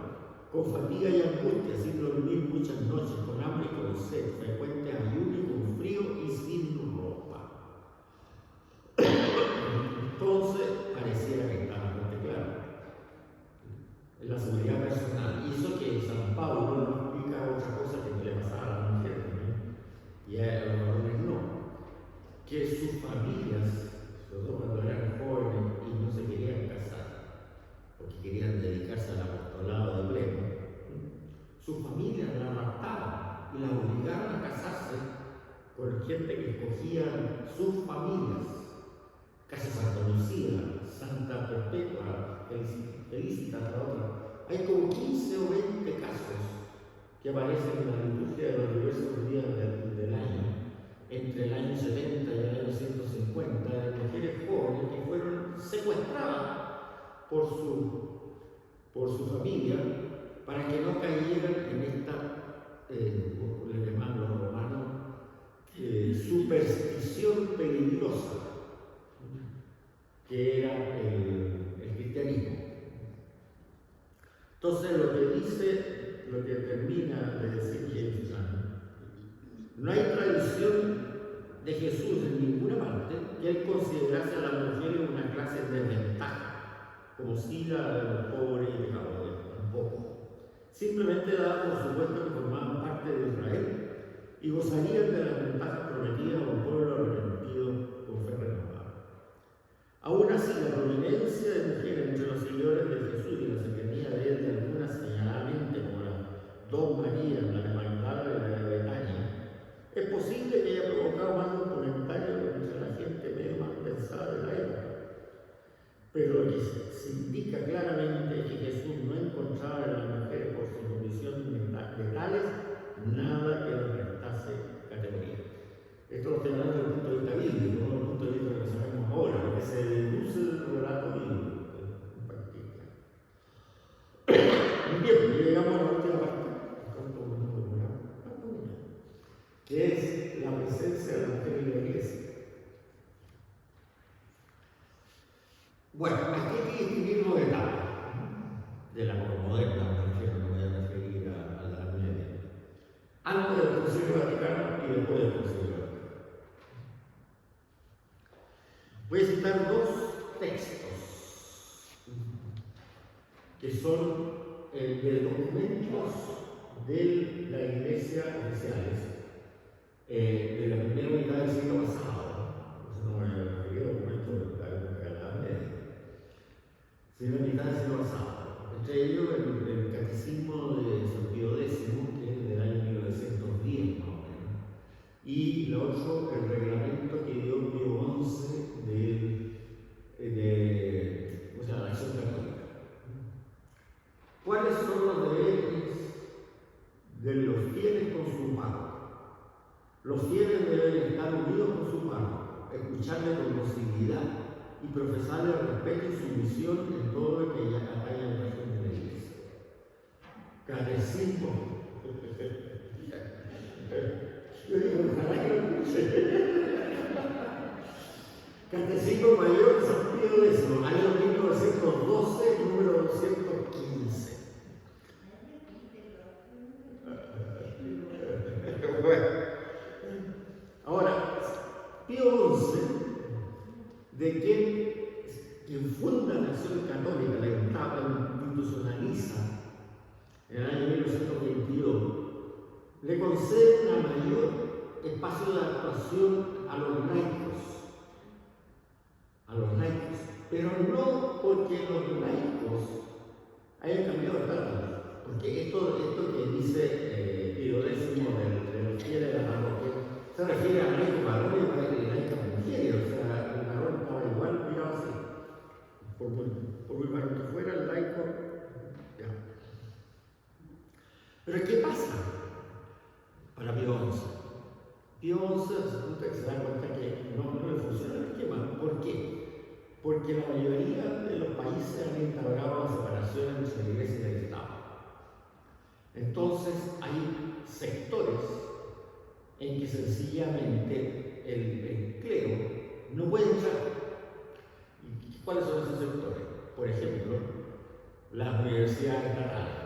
con fatiga y angustia, sin dormir muchas noches, con hambre y con sed, frecuentes ayunos, con frío y sin ropa? Entonces, pareciera que está bastante claro. La seguridad personal. Y eso que San Pablo no explica otra cosa que le pasaba a las mujeres también, y a los varones no. Que sus familias, sobre todo cuando eran jóvenes y no se querían casar, porque querían dedicarse al apostolado de pleno, sus familias la raptaban y la obligaban a casarse con gente que escogían sus familias. Casi Santa Lucía, Santa Perpetua, Felicitas, la otra. Hay como 15 o 20 casos que aparecen en la liturgia de los diversos días del año, entre el año 70 y el año 150, de mujeres jóvenes que fueron secuestradas por su familia para que no cayeran en esta, le llaman los romanos, superstición peligrosa, que era el cristianismo. Entonces, lo que termina de decir James Chan, no hay tradición de Jesús en ninguna parte que él considerase a las mujeres una clase de desventaja, como si la de los pobres y pecadores, tampoco. Simplemente daba por supuesto que formaban parte de Israel y gozarían de las ventajas prometidas a un pueblo arrepentido con fe renovada. Aún así, la prominencia de mujeres entre los seguidores de Jesús y la cercanía de él de algunas señaladamente como las dos Marías, la de Magdala y la de Betania, es posible que haya provocado más de un comentario entre la gente medio mal pensada de la época. Pero lo que se indica claramente es que Jesús no encontraba en las mujeres por su condición de tales nada que les restase categoría. Esto lo estoy hablando desde el punto de vista bíblico, no desde el punto de vista que sabemos ahora, porque se deduce del relato bíblico. Bien, llegamos a la última parte, que es la presencia de la mujer en la iglesia. Bueno, aquí hay que distinguir dos etapas de la moderna, me refiero, no voy a referir a la Edad Media. Antes del Concilio Vaticano y después del Concilio Vaticano. Voy a citar dos textos que son de documentos de la Iglesia oficiales de la primera mitad del siglo pasado. No me refiero a documentos de la época de la Edad Media, sino la mitad del siglo pasado. Entre ellos el Catecismo de San Pío X, que es del año 1910 más o menos, profesarle respeto y sumisión en todo lo que ya haya en la región de la iglesia. Catecismo. Yo digo, ojalá que lo escuche. Catecismo Mayor de San Pío X, año 1912, número 215. Bueno, ahora, Pío XI, de quien funda la Acción Católica, la institucionaliza en el año 1922, le concede un mayor espacio de actuación a los laicos, pero no porque los laicos hayan cambiado de trato, porque esto que dice Pío X de los fieles de la parroquia se refiere al laico varón y al laico mujer, o sea, el varón estaba igual mirado así, por muy varón que fuera el laico, ya. Pero ¿qué pasa para Pío XI? Pío XI resulta que se da cuenta que no le funciona el esquema. ¿Por qué? Porque la mayoría de los países han instaurado la separación entre la iglesia y el Estado. Entonces hay sectores en que sencillamente el clero no puede entrar. ¿Y cuáles son esos sectores? Por ejemplo, las universidades estatales,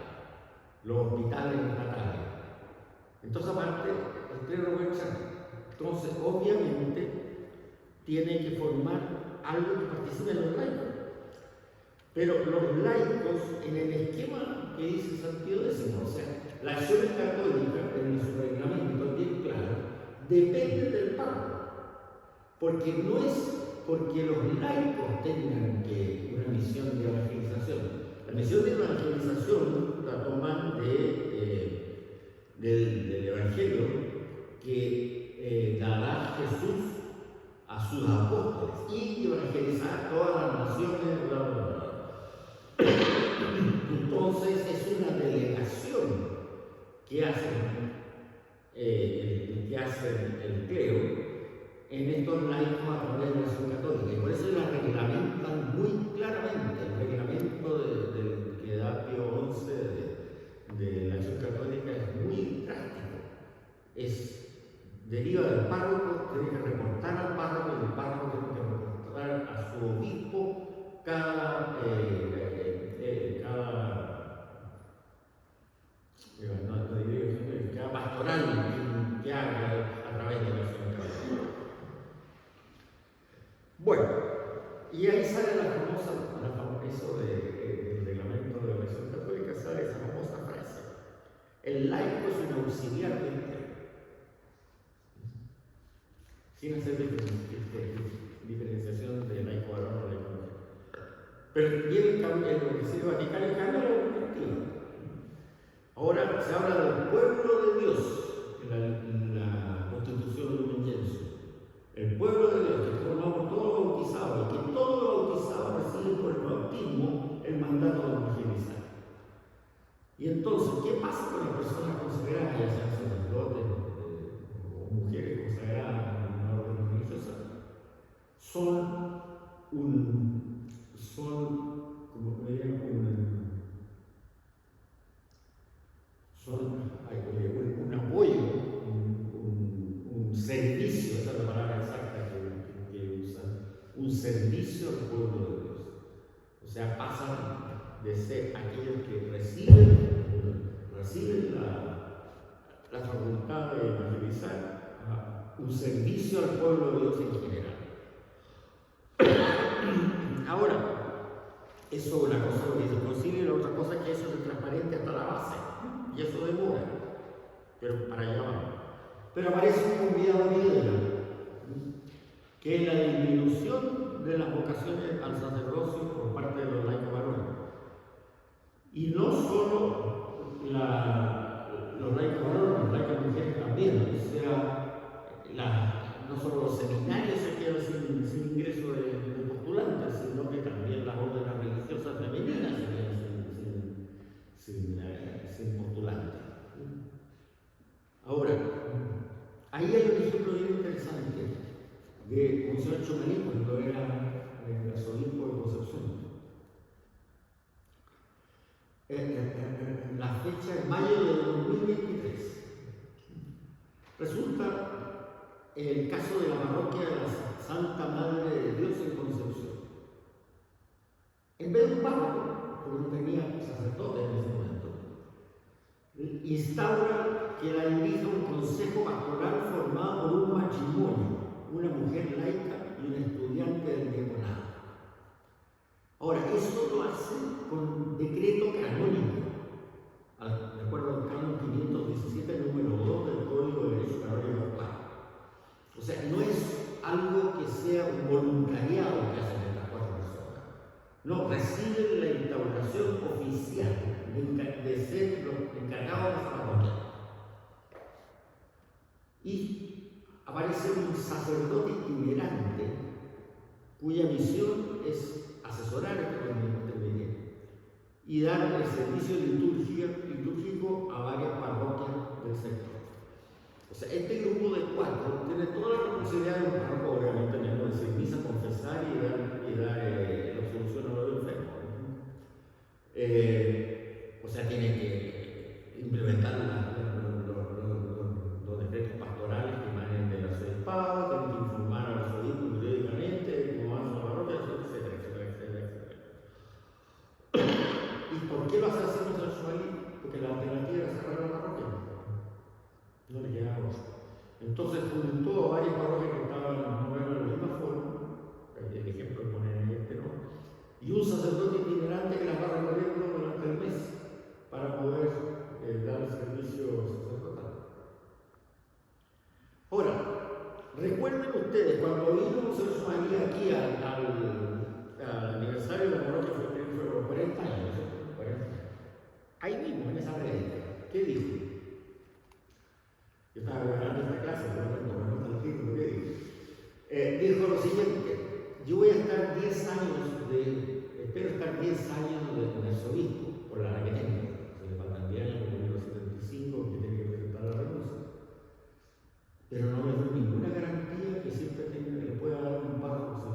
los hospitales estatales. Entonces, aparte, el clero no puede entrar. Entonces, obviamente, tiene que formar algo que participe en los laicos. Pero los laicos, en el esquema que dice San Pío X, o sea, la acción católica en su reglamento bien claro, depende del párroco. Porque no es porque los laicos tengan una misión de evangelización. La misión de evangelización la toman del Evangelio que dará Jesús a sus apóstoles y evangelizar todas las naciones, bla, bla, bla. Entonces es una delegación que hace el clero en estos laicos a través de la Acción Católica, y por eso la reglamentan muy claramente. El reglamento que da Pío XI de la Acción Católica es muy práctico. Deriva del párroco, tiene que reportar al párroco, y el párroco tiene que reportar a su obispo cada pastoral que haga a través de la Acción Católica. Bueno, y ahí sale la famosa, eso del reglamento de la Acción Católica, sale esa famosa frase: el laico es un auxiliar del clero. Sin hacer diferenciación de laico varón o laico mujer. Pero viene el Concilio Vaticano y cambia la perspectiva. Ahora se habla del pueblo de Dios en la Constitución lumenyense. El pueblo de Dios, que formamos todos los bautizados, y que todos los bautizados reciben por el bautismo el mandato de evangelizar. Y entonces, ¿qué pasa con las personas consagradas, ya sean sacerdotes o mujeres consagradas en una orden religiosa? Son un apoyo, un servicio, esa es la palabra exacta que usan, un servicio al pueblo de Dios. O sea, pasan de ser aquellos que reciben la facultad de evangelizar a un servicio al pueblo de Dios en general. Ahora, eso es una cosa lo que dice el concilio, y la otra cosa es que eso es transparente hasta la base, y eso demora, pero para allá vamos. Pero aparece un convidado de piedra, que es la disminución de las vocaciones al sacerdocio por parte de los laicos varones. Y no solo los laicos varones, los laicos mujeres también, o sea, no solo los seminarios se quedan sin ingreso de postulantes, sino que también las órdenes religiosas femeninas se quedan sin postulantes. Ahora, ahí hay un ejemplo bien interesante de Monseñor Chumaní, cuando era Resulta el caso de la parroquia de la Santa Madre de Dios en Concepción. En vez de un párroco, porque no tenía sacerdote en ese momento, instaura que la dirija un consejo pastoral formado por un matrimonio, una mujer laica y un estudiante del diaconado. Ahora, eso lo hace con decreto canónico, de acuerdo al canon 517, número 2 del Código de Derecho Canónico Actual. O sea, no es algo que sea un voluntariado que hacen estas 4 personas. No, reciben la instauración oficial de ser los encargados de esa parroquia. Y aparece un sacerdote itinerante cuya misión es asesorar a estos intermediarios y dar el servicio litúrgico a varias parroquias del sector. O sea, este grupo de 4 tiene toda la responsabilidad de un párroco, obviamente, de decir misa, confesar y dar la absolución a los enfermos. O sea, tiene que implementar los decretos pastorales que emanen del arzobispado, tiene que informar al arzobispo periódicamente de cómo van las parroquias, etcétera, etcétera, etcétera, etcétera. ¿Y por qué lo hace así Monseñor Somalí? Porque la alternativa era cerrar la parroquia. No le quedaba otra. Entonces juntó a varias parroquias que estaban más o menos de la misma forma, el ejemplo que ponen en este, ¿no? Y un sacerdote itinerante que las va recorriendo durante el mes para poder dar el servicio sacerdotal. Ahora, recuerden ustedes, cuando vino Monseñor Somalí aquí al aniversario de la parroquia, fue por 40 años, ¿no? 40 años. Ahí mismo, en esa red, ¿qué dijo? Yo estaba preparando esta clase, por lo tanto, no está el título, ¿qué dijo? Dijo lo siguiente: yo voy a estar 10 años espero estar 10 años de arzobispo, por la edad que tengo. Se le faltan 10 años, porque tengo 75, que tiene que presentar la renuncia. Pero no me doy ninguna garantía que siempre le pueda dar un párroco,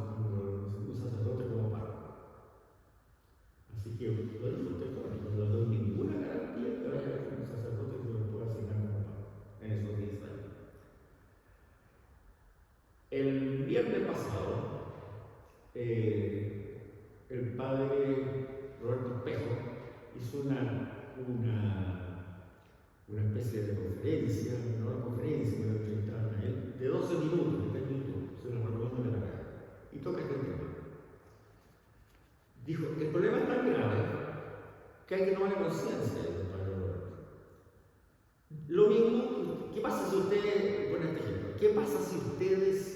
un sacerdote como párroco. Así que, lo dijo usted, no le doy ninguna garantía que vaya a haber un sacerdote que lo pueda asignar como párroco en esos 10 años. El viernes pasado, el padre Roberto Espejo hizo una especie de conferencia, no una conferencia, pero entrevistaron a él, de 12 minutos, está en YouTube, se lo recomiendo de la cara, y toca este tema. Dijo: el problema es tan grave que hay que tomar conciencia del padre Roberto. Lo mismo, ¿qué pasa si ustedes, por este ejemplo, qué pasa si ustedes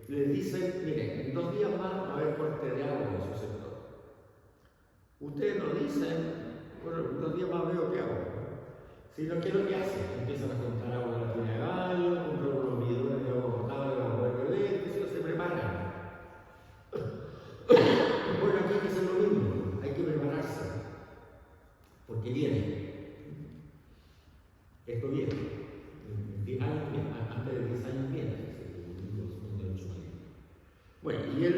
les dicen, miren, en 2 días más va a haber corte de agua en su sector? Ustedes nos dicen, bueno, en 2 días más veo qué hago. Sino que lo que hacen, empiezan a contar agua en la tina de baño, compran unos bidones de agua potable para poder beber, que se preparan. Bueno, aquí hay que hacer lo mismo, hay que prepararse, porque viene. Esto viene. Antes de 10 años viene. Bueno, y él,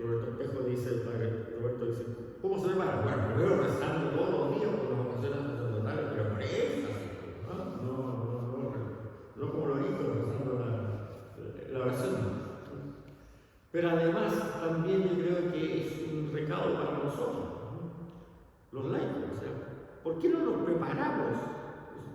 Roberto Espejo, dice, el padre Roberto dice, ¿cómo se prepara? Bueno, primero rezando todos los días por las ocasiones sacerdotales, pero con énfasis, no como lo dijo, rezando la oración. Pero además, también yo creo que es un recado para nosotros, los laicos. O sea, ¿por qué no nos preparamos?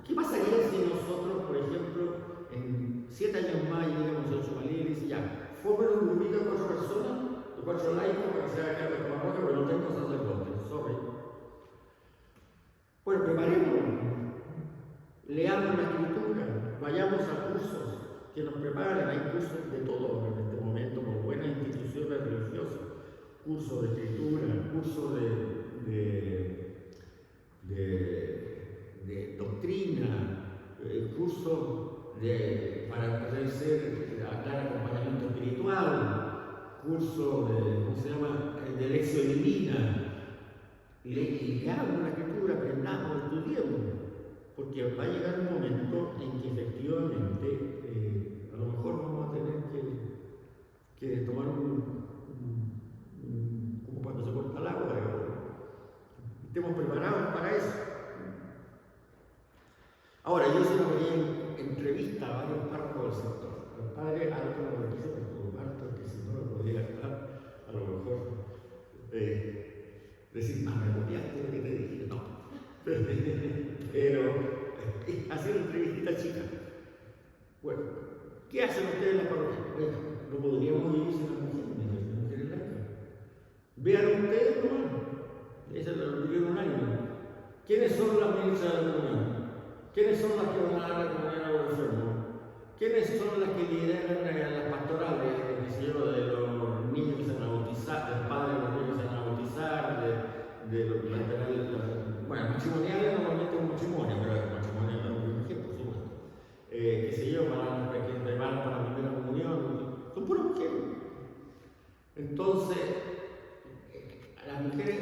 ¿Qué pasaría si nosotros, por ejemplo, en 7 años más llegamos a Somalí y dice, ya, formen un grupito de 4 personas, de 4 laicos, para que se haga cargo de la parroquia, pero no tengo sacerdotes, sorry. Bueno, preparémonos, leamos la escritura, vayamos a cursos que nos preparen. Hay cursos de todo en este momento, por buenas instituciones religiosas, cursos de escritura, cursos de doctrina, cursos para poder dar acompañamiento espiritual, curso de lección divina. Leamos la escritura, aprendamos, estudiemos, porque va a llegar un momento en que efectivamente a lo mejor vamos a tener que tomar como cuando se corta el agua, estemos preparados para eso. Ahora, yo hice una pequeña Decir, me copiaste lo que te dije, no. Pero, hacer una entrevistita chica. Bueno, ¿qué hacen ustedes en la parroquia? Bueno, no podríamos vivir sin las mujeres laicas. Vean ustedes nomás. Esa es la opinión unánime. ¿Quiénes son las ministras de la comunión? ¿Quiénes son las que van a dar la comunión a los enfermos? ¿Quiénes son las que lideran las pastorales, de los niños que se van a bautizar, del padre de los niños que se van a bautizar, de los laterales? Bueno, matrimoniales normalmente es un matrimonio, pero el matrimonio es un ejemplo, por supuesto. Qué sé yo, para que preparan para la primera comunión, son puras mujeres. Entonces, las mujeres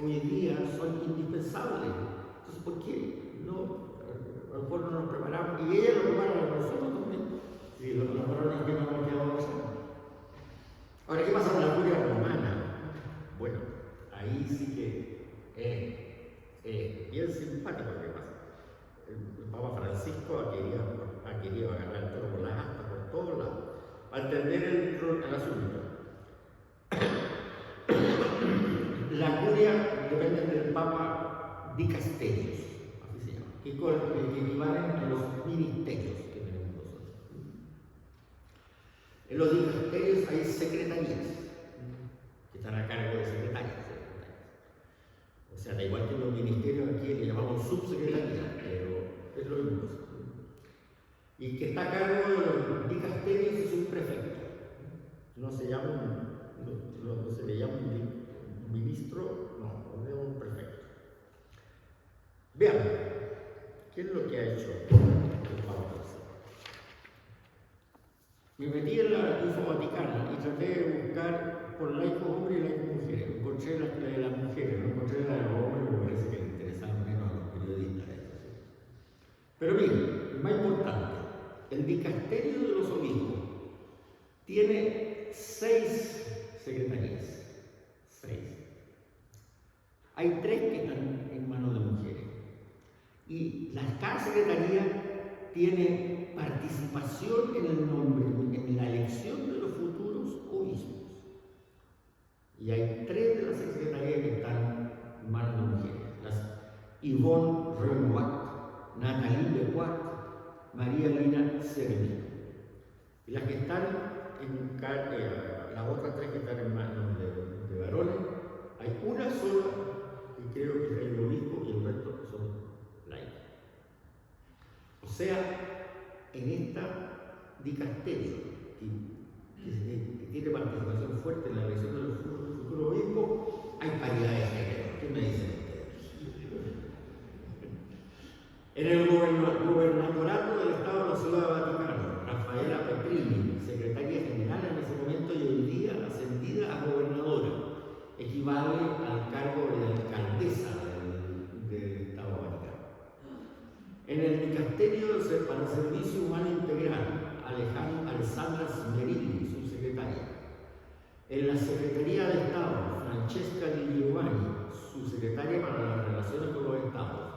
hoy en día son indispensables. Entonces, ¿por qué no? A lo mejor no nos preparamos, y ellas lo preparan a nosotros también. Sí, lo prepararon aquí, no hemos quedado pasando. Ahora, ¿qué pasa con la curia romana? Bueno, ahí sí que es bien simpático lo que pasa. El Papa Francisco ha querido agarrar el toro por las astas por todos lados, para entender el asunto. La curia depende del Papa Dicasterios, así se llama, que equivalen a los ministerios que tenemos nosotros. En los dicasterios hay secretarías que están a cargo de secretarios. O sea, da igual que los ministerios aquí le llamamos subsecretaría, pero es lo mismo. Y que está a cargo de los dicasterios es un prefecto. No se le llama un ministro, no es un prefecto. Vean, ¿qué es lo que ha hecho el Papa Francisco? Me metí en la Info Vaticana y traté de buscar por laicos hombres y laicos mujeres. Encontré la de las mujeres, no encontré la de los hombres, porque parece que le interesaba menos a los periodistas eso, ¿sí? Pero miren, lo más importante, el dicasterio de los obispos tiene 6 secretarías. 6. Hay 3 que están en manos de mujeres. Y cada secretaría tiene participación en el nombre, en la elección de los futuros obispos. Y hay 3 de las secretarías que están en manos de mujeres. Las Yvonne Renoir, Nathalie Lecuat, María Lina Servi. Y las que están las otras 3 que están en manos de varones, hay una sola que creo que es el obispo y el resto son laicos. O sea, en esta dicasterio que tiene participación fuerte en la elección de los futuros obispos, hay paridad de género. ¿Qué me dicen ustedes? En el gobernatorato del Estado de la Ciudad de Vaticano, Rafaela Petrini, secretaria general en ese momento y hoy día ascendida a gobernadora, equivale al cargo de alcaldesa del Estado Vaticano. En el dicasterio para el Servicio Humano Integral, Alessandra Smerilli, subsecretaria. En la Secretaría de Estado, Francesca Di Giovanni, subsecretaria para las relaciones con los Estados.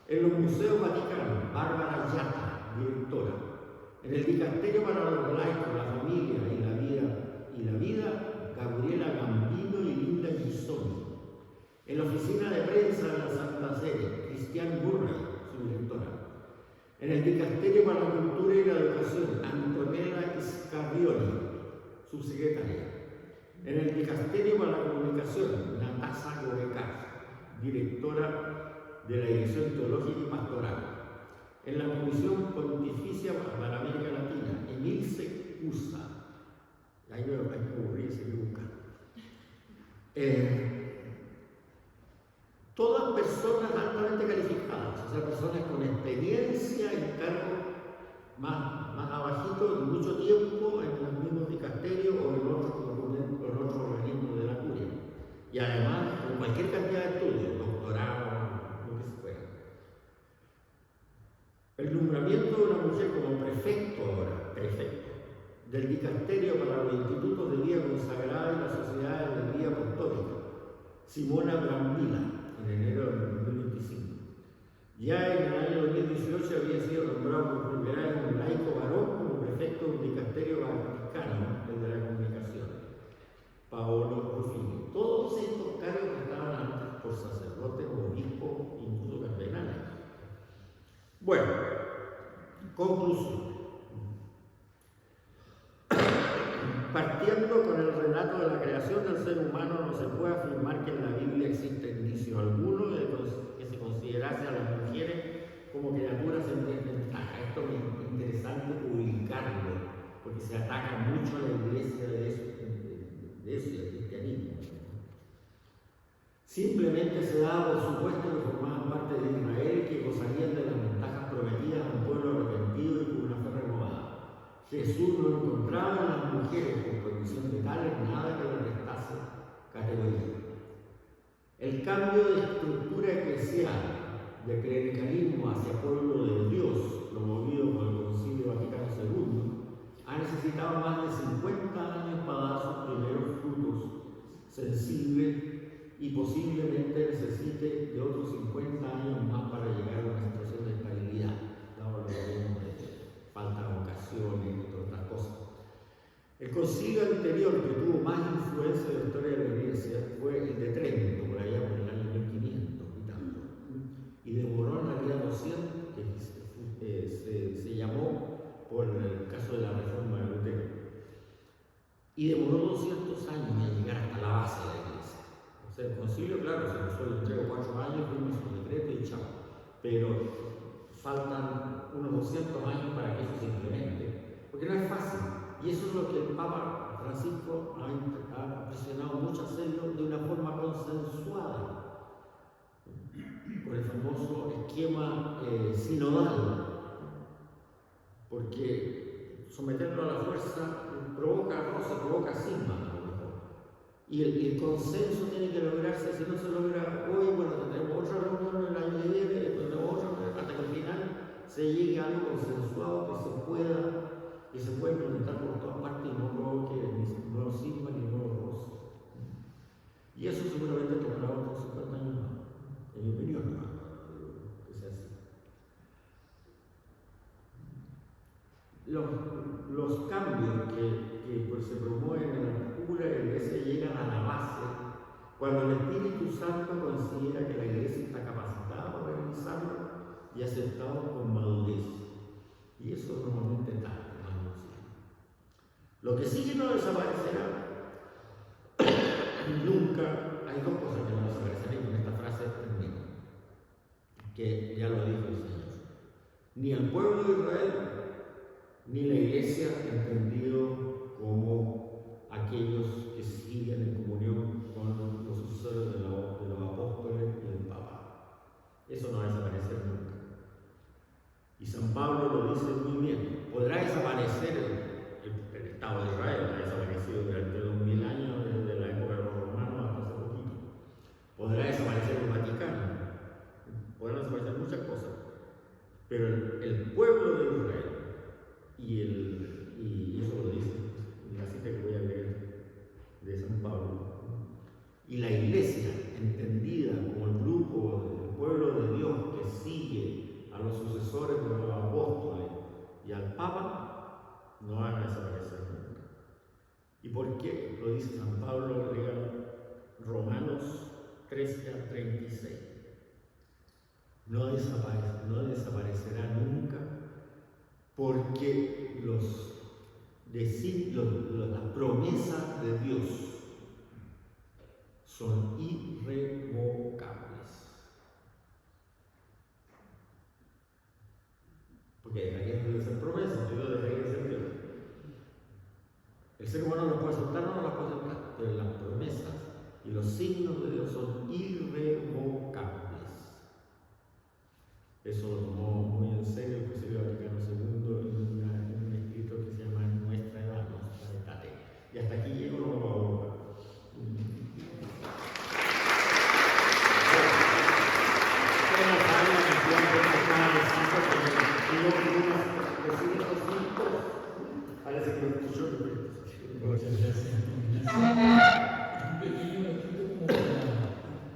En los Museos Vaticanos, Bárbara Yata, directora. En el dicasterio para los laicos, la familia y la vida, Gabriela Gambino y Linda Gisoni. En la oficina de prensa de la Santa Sede, Cristian Burrey, su directora. En el dicasterio para la cultura y la educación, Antonella Scavioli, subsecretaria. En el dicasterio para la comunicación, Natasha Gobecar, directora de la Dirección Teológica y Pastoral. En la Comisión Pontificia para América Latina, Emilce Cusa. Ahí me aburrí, se busca. Todas personas altamente calificadas, o sea, personas con experiencia en cargos más abajitos y mucho tiempo en los mismos dicasterios o en otros organismos de la curia. Y además, con cualquier cantidad de estudios, doctorado, lo que se fuera. El nombramiento de una mujer como prefecto del dicasterio para los institutos de vida consagrada y las sociedades de vida apostólica, Simona Brambila, en enero del 2025. Ya en el año 2018 había sido nombrado por primera vez un laico varón como prefecto de un dicasterio vaticano, el de la comunicación, Paolo Ruffini. Todos estos cargos estaban antes puede afirmar que en la Biblia existe indicio alguno de que se considerase a las mujeres como criaturas en desventaja. Esto es interesante publicarlo, porque se ataca mucho a la iglesia de eso y al cristianismo. Simplemente se da por supuesto que formaban parte de Israel, que gozarían de las ventajas prometidas a un pueblo arrepentido y con una fe renovada. Jesús no encontraba en las mujeres con condición de tales nada que le restase categoría. El cambio de estructura eclesial de clericalismo hacia pueblo de Dios, promovido por el Concilio Vaticano II, ha necesitado más de 50 años para dar sus primeros frutos sensibles y posiblemente necesite de otros 50 años más para llegar a una situación de estabilidad, dado lo que vemos de falta de vocaciones y todas estas cosas. El concilio anterior que tuvo más influencia en la historia de la Iglesia fue el de Trento, por allá por el año 1500 y tanto, y demoró en realidad 200, que se llamó por el caso de la reforma de Lutero, y demoró 200 años en llegar hasta la base de la Iglesia. O sea, el concilio, claro, se resuelve en 3 o 4 años, vimos su decreto y chao, pero faltan unos 200 años para que eso se implemente, porque no es fácil. Y eso es lo que el Papa Francisco ha presionado mucho hacerlo de una forma consensuada, por el famoso esquema sinodal, porque someterlo a la fuerza provoca roce, provoca cisma a lo mejor. Y el consenso tiene que lograrse. Si no se logra hoy, bueno, tendremos otra reunión en el año que viene, después de otra, hasta que al final se llegue a algo consensuado que se pueda implementar por todas partes y no provoque ni nuevos sismas ni nuevos roces. Y eso seguramente tomará otros 50 años más, en mi opinión, que sea así. Los cambios que pues, se promueven en la pura iglesia llegan a la base cuando el Espíritu Santo considera que la iglesia está capacitada para realizarlo y aceptado con madurez. Y eso normalmente tarde. Lo que sí que no desaparecerá nunca, hay dos cosas que no desaparecerán y con esta frase termino, que ya lo dijo el Señor. Ni el pueblo de Israel, ni la iglesia entendido como aquellos que siguen en comunión con los sucesores de los apóstoles y del Papa. Eso no va a desaparecer nunca. Y San Pablo lo dice muy bien. Podrá desaparecer el Estado de Israel, ha desaparecido durante 2000 años desde la época de los romanos hasta hace poquito. Podrá desaparecer el Vaticano, podrán desaparecer muchas cosas, pero el pueblo de Israel y eso lo dice en la cita que voy a leer de San Pablo, y la iglesia entendida como el grupo del pueblo de Dios que sigue a los sucesores de los apóstoles y al Papa, no van a desaparecer nunca. ¿Y por qué? Lo dice San Pablo, lean Romanos 13-36. No desaparecerá nunca porque las promesas de Dios son irrevocables. Porque dejarían de ser promesas, Dios dejaría de ser Dios. El ser humano las puede aceptar o no las puede aceptar, pero las promesas y los signos de Dios son irrevocables. Eso lo tomó muy en serio el Concilio Vaticano II en un escrito que se llama Nuestra Edad, Nostra Aetate. Y hasta aquí llego, no lo voy a volver. Parece que me escuchó. Muchas gracias. Un pequeño ratito como para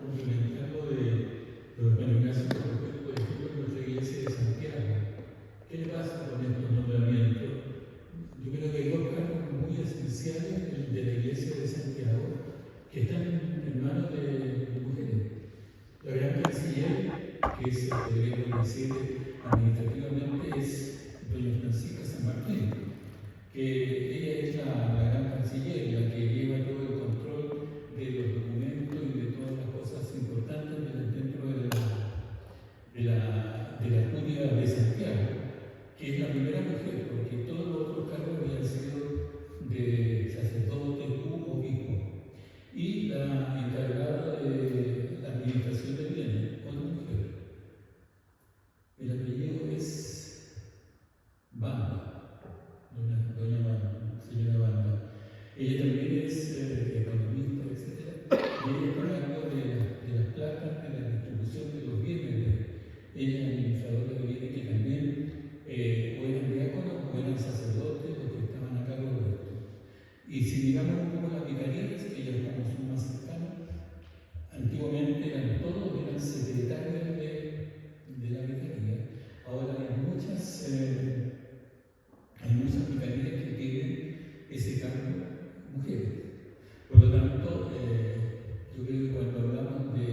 complementar lo de Hermano Ignacio con respecto, por ejemplo, a nuestra iglesia de Santiago. ¿Qué le pasa con estos nombramientos? Yo creo que hay dos cargos muy esenciales de la iglesia de Santiago que están en manos de mujeres. La gran canciller, que es, deberíamos decir, administrativamente, es doña Francisca San Martín, que ella es la gran canciller, la que lleva todo el control de los documentos sean mujeres. Por lo tanto, yo creo que cuando hablamos de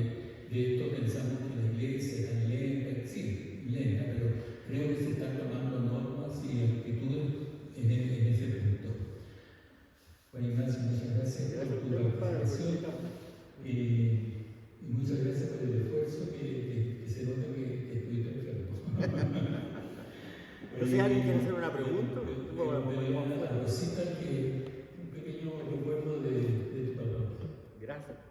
esto pensamos que la iglesia es tan lenta, sí, lenta, pero creo que se están tomando normas y actitudes en ese punto. Bueno, Ignacio, muchas gracias por tu participación y muchas gracias por el esfuerzo que se nota que estuviste enfermo. No sé si alguien quiere hacer una pregunta. A Rosita que